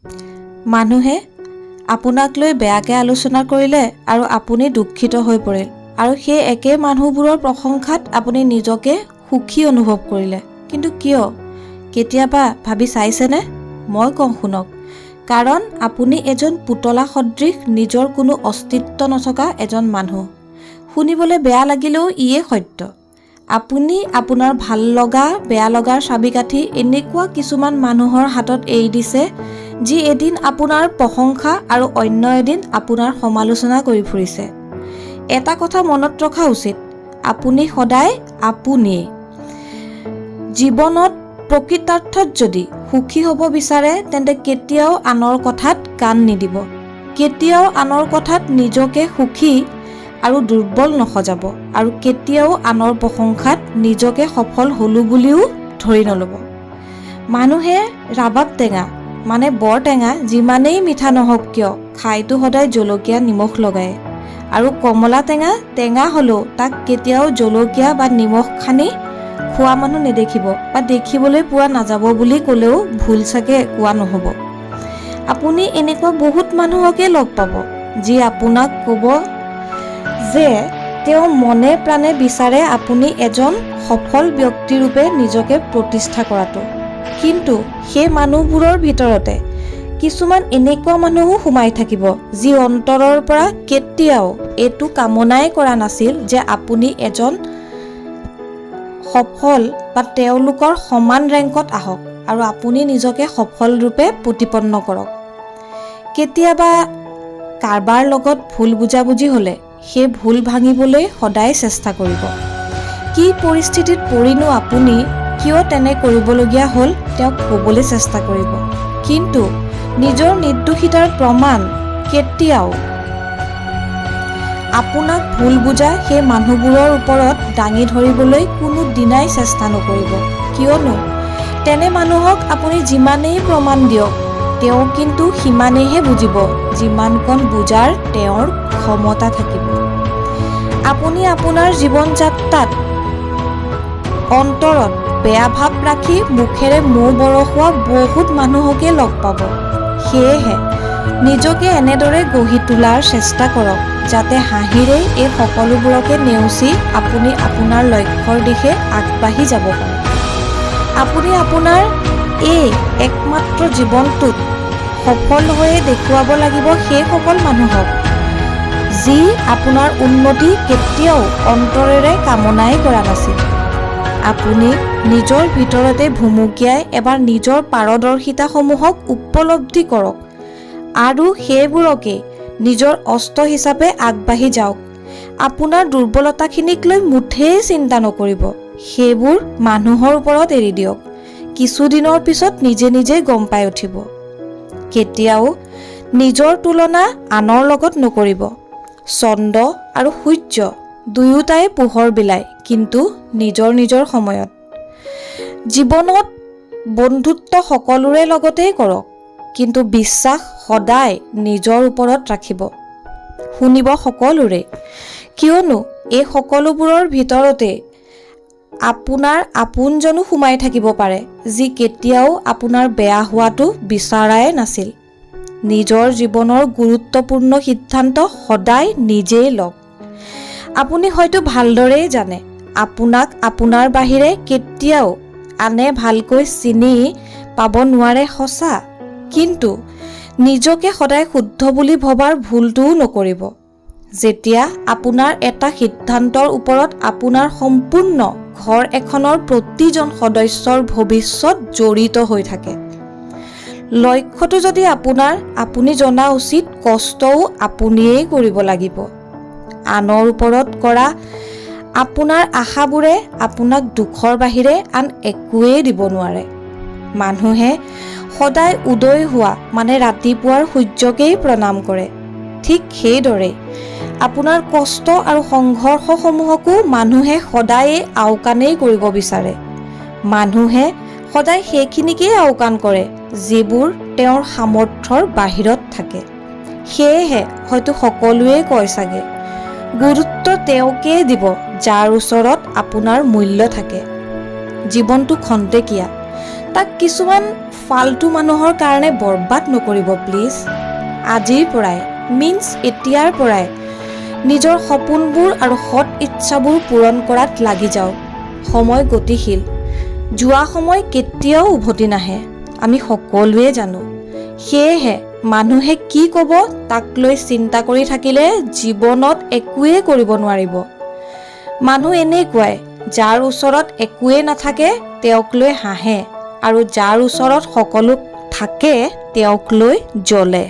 মানুহে আপোনাক লৈ বেয়াকৈ আলোচনা কৰিলে আৰু আপুনি দুখিত হৈ পৰিল আৰু সেই একে মানুহবোৰৰ প্ৰশংসাত আপুনি নিজকে সুখী অনুভৱ কৰিলে। কিন্তু কিয়? কেতিয়াবা ভাবি চাইছেনে? মই কওঁ শুনক। কাৰণ আপুনি এজন পুতলা সদৃশ নিজৰ কোনো অস্তিত্ব নথকা এজন মানুহ। শুনিবলৈ বেয়া লাগিলেও ইয়ে সত্য। আপুনি আপোনাৰ ভাল লগা বেয়া লগাৰ চাবিকাঠি এনেকুৱা কিছুমান মানুহৰ হাতত এৰি দিছে যি এদিন আপোনাৰ প্ৰশংসা আৰু অন্য এদিন আপোনাৰ সমালোচনা কৰি ফুৰিছে। এটা কথা মনত ৰখা উচিত, আপুনি সদায় আপুনিয়ে। জীৱনত প্ৰকৃতাৰ্থত যদি সুখী হ'ব বিচাৰে তেন্তে কেতিয়াও আনৰ কথাত কাণ নিদিব। কেতিয়াও আনৰ কথাত নিজকে সুখী আৰু দুৰ্বল নসজাব আৰু কেতিয়াও আনৰ প্ৰশংসাত নিজকে সফল হ'লো বুলিও ধৰি নল'ব। মানুহে ৰাবাব টেঙা মানে বৰ টেঙা যিমানেই মিঠা নহওক কিয় খাইতো সদায় জলকীয়া নিমখ লগায়, আৰু কমলা টেঙা টেঙা হ'লেও তাক কেতিয়াও জলকীয়া বা নিমখ সানি খোৱা মানুহ নেদেখিব, বা দেখিবলৈ পোৱা নাযাব বুলি ক'লেও ভুল চাগে কোৱা নহ'ব। আপুনি এনেকুৱা বহুত মানুহকে লগ পাব যি আপোনাক ক'ব যে তেওঁ মনে প্ৰাণে বিচাৰে আপুনি এজন সফল ব্যক্তিৰূপে নিজকে প্ৰতিষ্ঠা কৰাটো। কিন্তু সেই মানুহবোৰৰ ভিতৰতে কিছুমান এনেকুৱা মানুহো সোমাই থাকিব যি অন্তৰৰ পৰা কেতিয়াও এইটো কামনাই কৰা নাছিল যে আপুনি এজন সফল বা তেওঁলোকৰ সমান ৰেংকত আহক আৰু আপুনি নিজকে সফল ৰূপে প্ৰতিপন্ন কৰক। কেতিয়াবা কাৰোবাৰ লগত ভুল বুজাবুজি হ'লে সেই ভুল ভাঙিবলৈ সদায় চেষ্টা কৰিব। কি পৰিস্থিতিত পৰিনো আপুনি কিয় তেনে কৰিবলগীয়া হ'ল তেওঁক ক'বলৈ চেষ্টা কৰিব। কিন্তু নিজৰ নিৰ্দোষিতাৰ প্ৰমাণ কেতিয়াও আপোনাক ভুল বুজা সেই মানুহবোৰৰ ওপৰত দাঙি ধৰিবলৈ কোনো দিনাই চেষ্টা নকৰিব। কিয়নো তেনে মানুহক আপুনি যিমানেই প্ৰমাণ দিয়ক তেওঁ কিন্তু সিমানেইহে বুজিব যিমানকণ বুজাৰ তেওঁৰ ক্ষমতা থাকিব। আপুনি আপোনাৰ জীৱন যাত্ৰাত অন্তৰত বেয়া ভাৱ ৰাখি মুখেৰে মৌ বৰষুৱা বহুত মানুহকে লগ পাব। সেয়েহে নিজকে এনেদৰে গঢ়ি তোলাৰ চেষ্টা কৰক যাতে হাঁহিৰে এই সকলোবোৰকে নেওচি আপুনি আপোনাৰ লক্ষ্যৰ দিশে আগবাঢ়ি যাব পাৰে। আপুনি আপোনাৰ এই একমাত্ৰ জীৱনটোত সফল হৈয়ে দেখুৱাব লাগিব সেইসকল মানুহক যি আপোনাৰ উন্নতি কেতিয়াও অন্তৰেৰে কামনাই কৰা নাছিল। আপুনি নিজৰ ভিতৰতে ভুমুকিয়াই এবাৰ নিজৰ পাৰদৰ্শিতাসমূহক উপলব্ধি কৰক আৰু সেইবোৰকে নিজৰ অস্ত্ৰ হিচাপে আগবাঢ়ি যাওক। আপোনাৰ দুৰ্বলতাখিনিক লৈ মুঠেই চিন্তা নকৰিব, সেইবোৰ মানুহৰ ওপৰত এৰি দিয়ক। কিছুদিনৰ পিছত নিজে নিজে গম পাই উঠিব। কেতিয়াও নিজৰ তুলনা আনৰ লগত নকৰিব। চন্দ্ৰ আৰু সূৰ্য দুয়োটাই পোহৰ বিলায়, কিন্তু নিজৰ নিজৰ সময়ত। জীৱনত বন্ধুত্ব সকলোৰে লগতেই কৰক, কিন্তু বিশ্বাস সদায় নিজৰ ওপৰত ৰাখিব। শুনিব সকলোৰে, কিয়নো এই সকলোবোৰৰ ভিতৰতে আপোনাৰ আপোনজনো সোমাই থাকিব পাৰে যি কেতিয়াও আপোনাৰ বেয়া হোৱাটো বিচৰাই নাছিল। নিজৰ জীৱনৰ গুৰুত্বপূৰ্ণ সিদ্ধান্ত সদায় নিজেই লওক। আপুনি হয়তো ভালদৰেই জানে আপোনাক আপোনাৰ বাহিৰে কেতিয়াও আনে ভালকৈ চিনি পাব নোৱাৰে, সঁচা। কিন্তু নিজকে সদায় শুদ্ধ বুলি ভবাৰ ভুলটোও নকৰিব। যেতিয়া আপোনাৰ এটা সিদ্ধান্তৰ ওপৰত আপোনাৰ সম্পূৰ্ণ ঘৰ এখনৰ প্ৰতিজন সদস্যৰ ভৱিষ্যত জড়িত হৈ থাকে, লক্ষ্যটো যদি আপোনাৰ, আপুনি জনা উচিত কষ্টও আপুনিয়েই কৰিব লাগিব। আনৰ ওপৰত কৰা আপোনাৰ আশাবোৰে আপোনাক দুখৰ বাহিৰে আন একোৱেই দিব নোৱাৰে। মানুহে সদায় উদয় হোৱা মানে ৰাতিপুৱাৰ সূৰ্যকেই প্ৰণাম কৰে। ঠিক সেইদৰে আপোনাৰ কষ্ট আৰু সংঘৰ্ষসমূহকো মানুহে সদায়ে আওকাণেই কৰিব বিচাৰে। মানুহে সদায় সেইখিনিকেই আওকাণ কৰে যিবোৰ তেওঁৰ সামৰ্থ্যৰ বাহিৰত থাকে। সেয়েহে হয়তো সকলোৱে কয় চাগে, গুৰুত্ব তেওঁকেই দিব যাৰ ওচৰত আপোনাৰ মূল্য থাকে। জীৱনটো খন্তেকীয়া, তাক কিছুমান ফাল্টু মানুহৰ কাৰণে বৰবাদ নকৰিব প্লিজ। আজিৰ পৰাই এতিয়াৰ পৰাই নিজৰ সপোনবোৰ আৰু সৎ ইচ্ছাবোৰ পূৰণ কৰাত লাগি যাওক। সময় গতিশীল, যোৱা সময় কেতিয়াও উভতি নাহে, আমি সকলোৱে জানো। সেয়েহে মানুহে কি ক'ব তাক লৈ চিন্তা কৰি থাকিলে জীৱনত একোৱেই কৰিব নোৱাৰিব। মানুহ এনেকুৱাই, যাৰ ওচৰত একোৱেই নাথাকে তেওঁক লৈ হাঁহে, আৰু যাৰ ওচৰত সকলো থাকে তেওঁক লৈ জ্বলে।